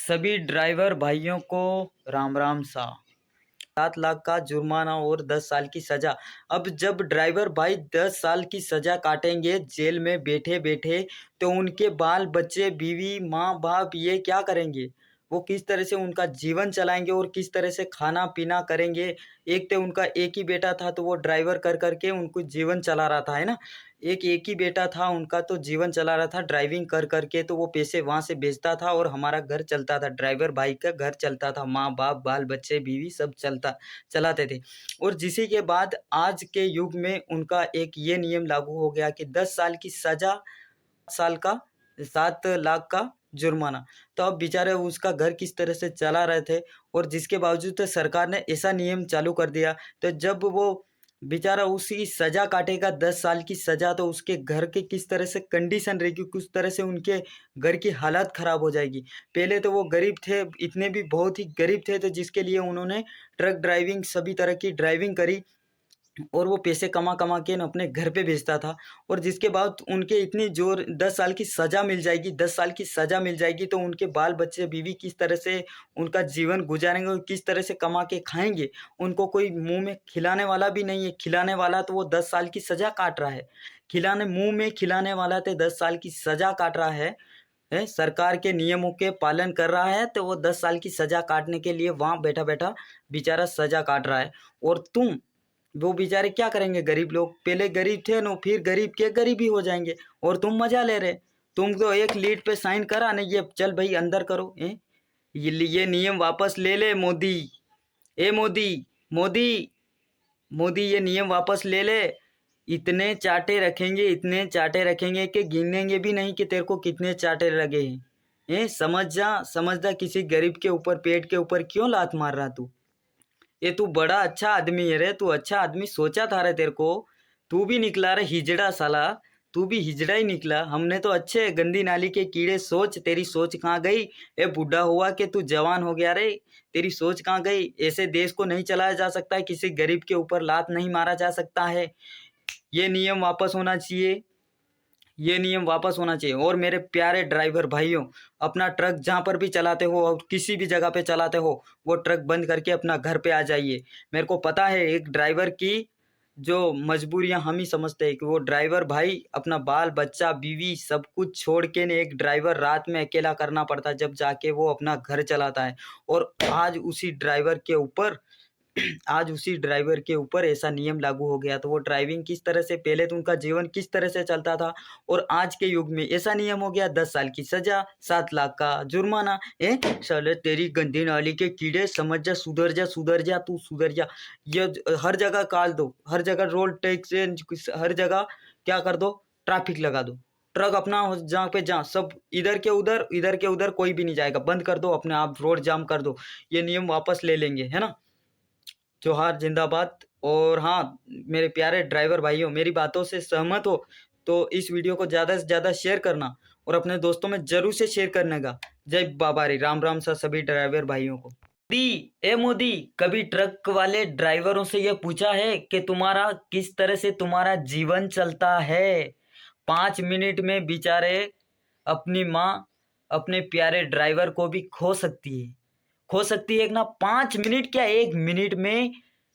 सभी ड्राइवर भाइयों को राम राम सा। 7 लाख का जुर्माना और 10 साल की सजा। अब जब ड्राइवर भाई 10 साल की सजा काटेंगे जेल में बैठे बैठे, तो उनके बाल बच्चे बीवी माँ बाप ये क्या करेंगे? वो किस तरह से उनका जीवन चलाएंगे और किस तरह से खाना पीना करेंगे? एक तो उनका एक ही बेटा था, तो वो ड्राइवर कर करके उनको जीवन चला रहा था, है ना। एक एक ही बेटा था उनका, तो जीवन चला रहा था ड्राइविंग कर करके, तो वो पैसे वहां से भेजता था और हमारा घर चलता था, ड्राइवर भाई का घर चलता था, माँ बाप बाल बच्चे बीवी सब चलाते थे। और जिसी के बाद आज के युग में उनका एक ये नियम लागू हो गया कि 10 साल की सजा, साल का 7 लाख का जुर्माना। तो अब बेचारे उसका घर किस तरह से चला रहे थे, और जिसके बावजूद तो सरकार ने ऐसा नियम चालू कर दिया। तो जब वो बेचारा उसी सजा काटेगा 10 साल की सजा, तो उसके घर के किस तरह से कंडीशन रहेगी, किस तरह से उनके घर की हालत खराब हो जाएगी। पहले तो वो गरीब थे, इतने भी बहुत ही गरीब थे, तो जिसके लिए उन्होंने ट्रक ड्राइविंग सभी तरह की ड्राइविंग करी, और वो पैसे कमा कमा के न अपने घर पे भेजता था। और जिसके बाद उनके इतनी जोर 10 साल की सज़ा मिल जाएगी, 10 साल की सज़ा मिल जाएगी, तो उनके बाल बच्चे बीवी किस तरह से उनका जीवन गुजारेंगे और किस तरह से कमा के खाएंगे। उनको कोई मुंह में खिलाने वाला भी नहीं है, खिलाने वाला तो वो 10 साल की सज़ा काट रहा है, खिलाने मुंह में खिलाने वाला तो 10 साल की सज़ा काट रहा है, सरकार के नियमों के पालन कर रहा है, तो वो 10 साल की सज़ा काटने के लिए वहाँ बैठा बैठा बेचारा सज़ा काट रहा है। और तुम, वो बेचारे क्या करेंगे? गरीब लोग पहले गरीब थे न, फिर गरीब के गरीब ही हो जाएंगे, और तुम मजा ले रहे। तुम तो एक लीड पे साइन करा नहीं, ये चल भाई अंदर करो। ये नियम वापस ले ले मोदी। ए मोदी, मोदी, मोदी, ये नियम वापस ले ले। इतने चाटे रखेंगे, इतने चाटे रखेंगे कि गिनेंगे भी नहीं कि तेरे को कितने चाटे लगे हैं। समझ जा, समझ जा, किसी गरीब के ऊपर, पेट के ऊपर क्यों लात मार रहा तू? ये तू बड़ा अच्छा आदमी है रे, तू अच्छा आदमी सोचा था रे तेरे को। तू भी निकला रे हिजड़ा साला, तू भी हिजड़ा ही निकला। हमने तो अच्छे गंदी नाली के कीड़े, सोच तेरी सोच कहाँ गई? ए बूढ़ा हुआ कि तू जवान हो गया रे, तेरी सोच कहाँ गई? ऐसे देश को नहीं चलाया जा सकता है, किसी गरीब के ऊपर लात नहीं मारा जा सकता है। ये नियम वापस होना चाहिए, ये नियम वापस होना चाहिए। और मेरे प्यारे ड्राइवर भाइयों, अपना ट्रक जहाँ पर भी चलाते हो और किसी भी जगह पे चलाते हो, वो ट्रक बंद करके अपना घर पे आ जाइए। मेरे को पता है एक ड्राइवर की जो मजबूरियां हम ही समझते हैं कि वो ड्राइवर भाई अपना बाल बच्चा बीवी सब कुछ छोड़ के ने एक ड्राइवर रात में अकेला करना पड़ता है, जब जाके वो अपना घर चलाता है। और आज उसी ड्राइवर के ऊपर ऐसा नियम लागू हो गया। तो वो ड्राइविंग किस तरह से, पहले तो उनका जीवन किस तरह से चलता था, और आज के युग में ऐसा नियम हो गया, 10 साल की सजा, 7 लाख का जुर्माना। साले तेरी गंदी नाली के कीड़े, समझ जा, सुधर जा, सुधर जा, तू सुधर जा। ये हर जगह काल दो, हर जगह रोड टैक्स, हर जगह क्या कर दो, ट्रैफिक लगा दो। ट्रक अपना जहाँ पे जहाँ सब इधर के उधर, इधर के उधर कोई भी नहीं जाएगा, बंद कर दो अपने आप, रोड जाम कर दो। ये नियम वापस ले लेंगे, है ना। जोहार जिंदाबाद। और हाँ, मेरे प्यारे ड्राइवर भाइयों, मेरी बातों से सहमत हो तो इस वीडियो को ज़्यादा से ज़्यादा शेयर करना, और अपने दोस्तों में जरूर से शेयर करने का। जय बाबारी, राम राम सा सभी ड्राइवर भाइयों को। मोदी, कभी ट्रक वाले ड्राइवरों से यह पूछा है कि तुम्हारा किस तरह से तुम्हारा जीवन चलता है? 5 मिनट में बेचारे अपनी माँ अपने प्यारे ड्राइवर को भी खो सकती है, खो सकती है ना। 5 मिनट क्या, 1 मिनट में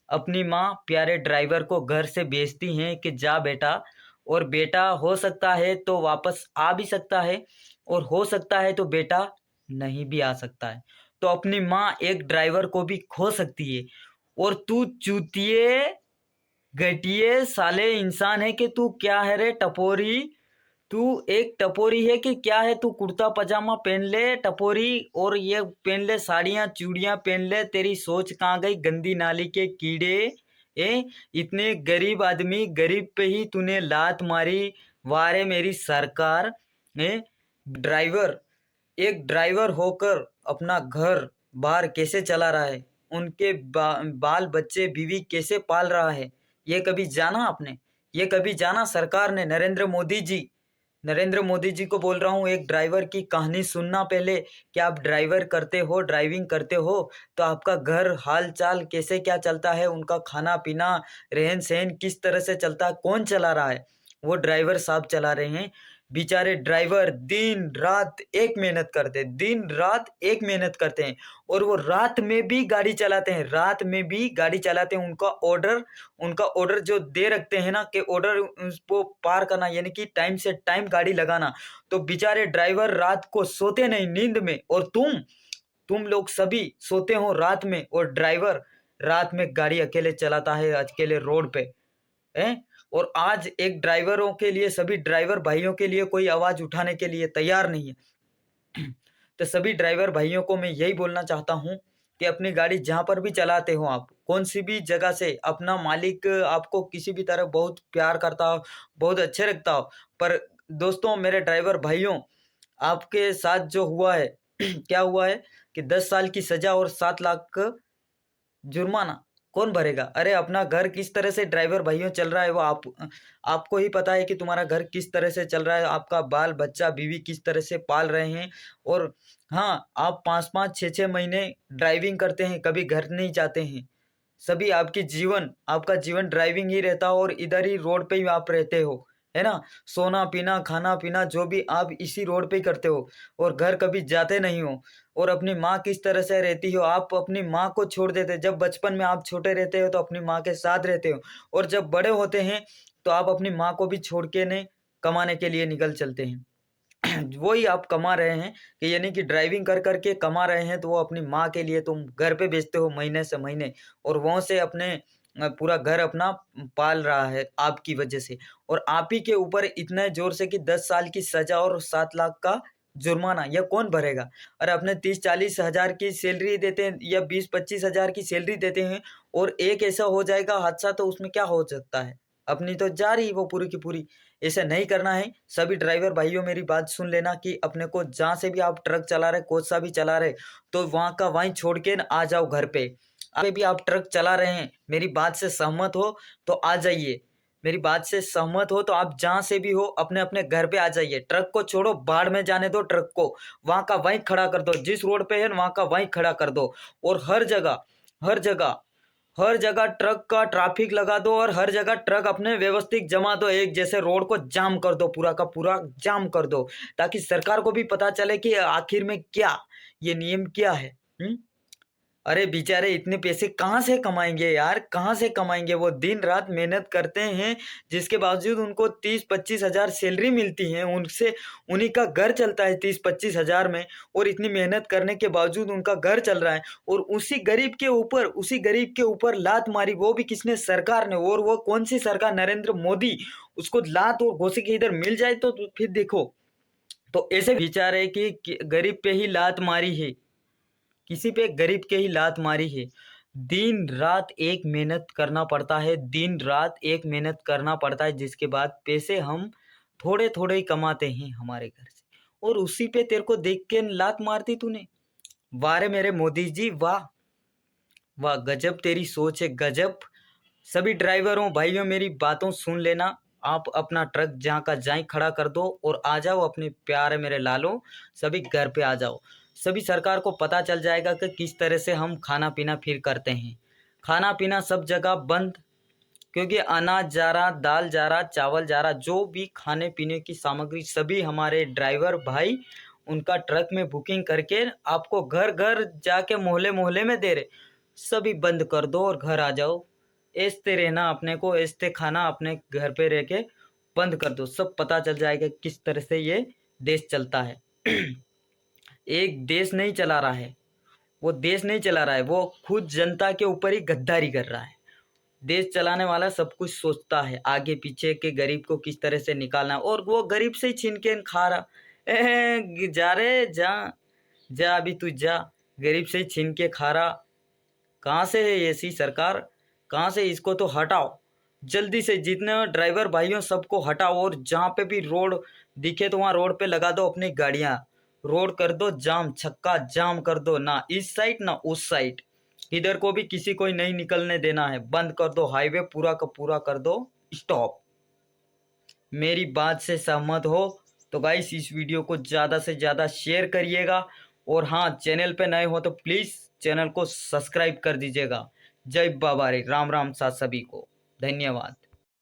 अपनी माँ प्यारे ड्राइवर को घर से भेजती हैं कि जा बेटा। और बेटा हो सकता है तो वापस आ भी सकता है, और हो सकता है तो बेटा नहीं भी आ सकता है। तो अपनी माँ एक ड्राइवर को भी खो सकती है। और तू चूतिए, घटिए साले इंसान है कि तू क्या है रे टपोरी? तू एक टपोरी है कि क्या है? तू कुर्ता पजामा पहन ले टपोरी, और ये पहन ले साड़ियाँ चूड़ियाँ पहन ले। तेरी सोच कहाँ गई गंदी नाली के कीड़े? इतने गरीब आदमी, गरीब पे ही तूने लात मारी। वारे मेरी सरकार। ड्राइवर, एक ड्राइवर होकर अपना घर बार कैसे चला रहा है, उनके बाल बच्चे बीवी कैसे पाल रहा है, ये कभी जाना आपने? ये कभी जाना सरकार ने? नरेंद्र मोदी जी को बोल रहा हूँ, एक ड्राइवर की कहानी सुनना पहले कि आप ड्राइवर करते हो, ड्राइविंग करते हो, तो आपका घर हाल चाल कैसे क्या चलता है, उनका खाना पीना रहन सहन किस तरह से चलता है, कौन चला रहा है? वो ड्राइवर साहब चला रहे हैं। बेचारे ड्राइवर दिन रात एक मेहनत करते हैं, दिन रात एक मेहनत करते हैं, और वो रात में भी गाड़ी चलाते हैं, रात में भी गाड़ी चलाते हैं। उनका ऑर्डर जो दे रखते हैं ना कि ऑर्डर उसको पार करना, यानी कि टाइम से टाइम गाड़ी लगाना, तो बेचारे ड्राइवर रात को सोते नहीं नींद में, और तुम लोग सभी सोते हो रात में, और ड्राइवर रात में गाड़ी अकेले चलाता है, अकेले रोड पे है। और आज एक ड्राइवरों के लिए, सभी ड्राइवर भाइयों के लिए कोई आवाज उठाने के लिए तैयार नहीं है। तो सभी ड्राइवर भाइयों को मैं यही बोलना चाहता हूँ कि अपनी गाड़ी जहाँ पर भी चलाते हो, आप कौन सी भी जगह से, अपना मालिक आपको किसी भी तरह बहुत प्यार करता हो, बहुत अच्छे रखता हो, पर दोस्तों मेरे ड्राइवर भाइयों, आपके साथ जो हुआ है क्या हुआ है कि 10 साल की सजा और 7 लाख का जुर्माना कौन भरेगा? अरे अपना घर किस तरह से ड्राइवर भाइयों चल रहा है, वो आपको ही पता है कि तुम्हारा घर किस तरह से चल रहा है, आपका बाल बच्चा बीवी किस तरह से पाल रहे हैं। और हाँ, आप 5-5 6-6 महीने ड्राइविंग करते हैं, कभी घर नहीं जाते हैं। सभी आपका जीवन ड्राइविंग ही रहता हो, और इधर ही रोड पे ही आप रहते हो, है ना। सोना पीना खाना पीना जो भी आप इसी रोड पे ही करते हो, और घर कभी जाते नहीं हो। और अपनी माँ किस तरह से रहती हो, आप अपनी माँ को छोड़ देते, जब बचपन में आप छोटे रहते हो तो अपनी माँ के साथ रहते हो, और जब बड़े होते हैं तो आप अपनी माँ को भी छोड़ के ने कमाने के लिए निकल चलते हैं। वही आप कमा रहे हैं, कि यानी कि ड्राइविंग कर करके कमा रहे हैं, तो वो अपनी माँ के लिए तुम घर पे बेचते हो महीने से महीने, और वहाँ से अपने पूरा घर अपना पाल रहा है आपकी वजह से। और आप ही के ऊपर इतने जोर से कि 10 साल की सजा और 7 लाख का जुर्माना, यह कौन भरेगा? अरे अपने 30-40 हजार की सैलरी देते हैं, या 20-25 हजार की सैलरी देते हैं, और एक ऐसा हो जाएगा हादसा, तो उसमें क्या हो सकता है? अपनी तो जा रही वो पूरी की पूरी। ऐसा नहीं करना है। सभी ड्राइवर भाइयों मेरी बात सुन लेना कि अपने को जहाँ से भी आप ट्रक चला रहे, कोई सा भी चला रहे, तो वहाँ का वहीं छोड़ के आ जाओ घर पे। अभी भी आप ट्रक चला रहे हैं, मेरी बात से सहमत हो तो आ जाइए, मेरी बात से सहमत हो तो आप जहाँ से भी हो अपने अपने घर पे आ जाइए। ट्रक को छोड़ो, बाढ़ में जाने दो ट्रक को, वहाँ का वहीं खड़ा कर दो, जिस रोड पे है वहाँ का वहीं खड़ा कर दो। और हर जगह ट्रक का ट्रैफिक लगा दो, और हर जगह ट्रक अपने व्यवस्थित जमा दो, एक जैसे रोड को जाम कर दो, पूरा का पूरा जाम कर दो, ताकि सरकार को भी पता चले कि आखिर में क्या ये नियम क्या है। अरे बेचारे इतने पैसे कहाँ से कमाएंगे यार, कहाँ से कमाएंगे? वो दिन रात मेहनत करते हैं, जिसके बावजूद उनको 30-25 हजार सैलरी मिलती है, उनसे उन्हीं का घर चलता है 30-25 हजार में, और इतनी मेहनत करने के बावजूद उनका घर चल रहा है, और उसी गरीब के ऊपर लात मारी, वो भी किसने? सरकार ने। और वो कौन सी सरकार? नरेंद्र मोदी। उसको लात और घोंसे के इधर मिल जाए तो फिर देखो। तो ऐसे बेचारे कि गरीब पे ही लात मारी है, किसी पे गरीब के ही लात मारी है। दिन रात एक मेहनत करना पड़ता है, दिन रात एक मेहनत करना पड़ता है, जिसके बाद पैसे हम थोड़े थोड़े ही कमाते हैं हमारे घर से, और उसी पे तेरे को देख के लात मार दी तूने। वाह रे मेरे मोदी जी, वाह वाह, गजब तेरी सोच है, गजब। सभी ड्राइवरों भाइयों मेरी बातों सुन लेना, आप अपना ट्रक जहाँ का जहाँ खड़ा कर दो, और आ जाओ अपने प्यारे मेरे लालो, सभी घर पे आ जाओ। सभी सरकार को पता चल जाएगा कि किस तरह से हम खाना पीना फिर करते हैं। खाना पीना सब जगह बंद, क्योंकि अनाज जा रहा, दाल जा रहा, चावल जा रहा, जो भी खाने पीने की सामग्री सभी हमारे ड्राइवर भाई उनका ट्रक में बुकिंग करके आपको घर घर जाके मोहल्ले मोहल्ले में दे रहे। सभी बंद कर दो और घर आ जाओ। ऐसते रहना, अपने को ऐसते खाना, अपने घर पे रह के बंद कर दो, सब पता चल जाएगा किस तरह से ये देश चलता है। एक देश नहीं चला रहा है, वो देश नहीं चला रहा है, वो खुद जनता के ऊपर ही गद्दारी कर रहा है। देश चलाने वाला सब कुछ सोचता है, आगे पीछे के गरीब को किस तरह से निकालना है, और वो गरीब से ही छीन के खा रहा। जा रे जा, जा अभी तू जा, गरीब से ही छीन के खा रहा। कहाँ से है ऐसी सरकार? कहाँ से? इसको तो हटाओ जल्दी से, जितने ड्राइवर भाइयों सबको हटाओ, और जहाँ पे भी रोड दिखे तो वहाँ रोड पे लगा दो अपनी गाड़ियाँ, रोड कर दो जाम, छक्का जाम कर दो, ना इस साइड ना उस साइड, इधर को भी किसी को नहीं निकलने देना है, बंद कर दो, हाईवे पूरा का पूरा कर दो स्टॉप। मेरी बात से सहमत हो तो गाइस इस वीडियो को ज़्यादा से ज़्यादा शेयर करिएगा, और हाँ, चैनल पे नए हो तो प्लीज़ चैनल को सब्सक्राइब कर दीजिएगा। जय बाबा रे, राम राम साथ सभी को, धन्यवाद।